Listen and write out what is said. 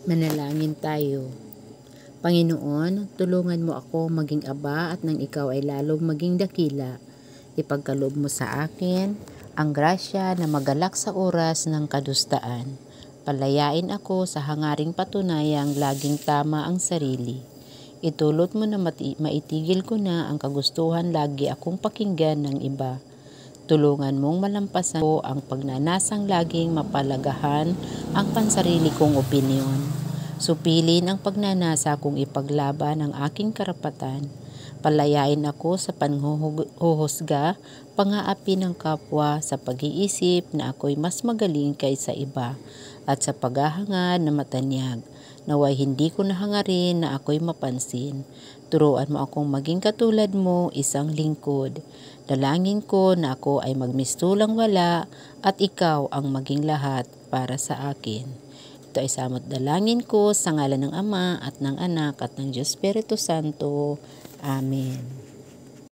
Manalangin tayo. Panginoon, tulungan mo ako maging aba at nang ikaw ay lalong maging dakila. Ipagkaloob mo sa akin ang grasya na magalak sa oras ng kadustaan. Palayain ako sa hangaring patunayang laging tama ang sarili. Itulot mo na maitigil ko na ang kagustuhan lagi akong pakinggan ng iba. Tulungan mong malampasan ko ang pagnanasang laging mapalagahan ang pansarili kong opinyon. Supilin ang pagnanasa kong ipaglaban ang aking karapatan. Palayain ako sa panhuhusga, pang-aapi ng kapwa sa pag-iisip na ako'y mas magaling kaysa iba at sa paghahangad na matanyag. Naway hindi ko nahangarin na ako'y mapansin. Turuan mo akong maging katulad mo, isang lingkod. Dalangin ko na ako ay magmistulang wala at ikaw ang maging lahat para sa akin. Ito ay samot dalangin ko sa ngalan ng Ama at ng Anak at ng Diyos Espiritu Santo. Amen.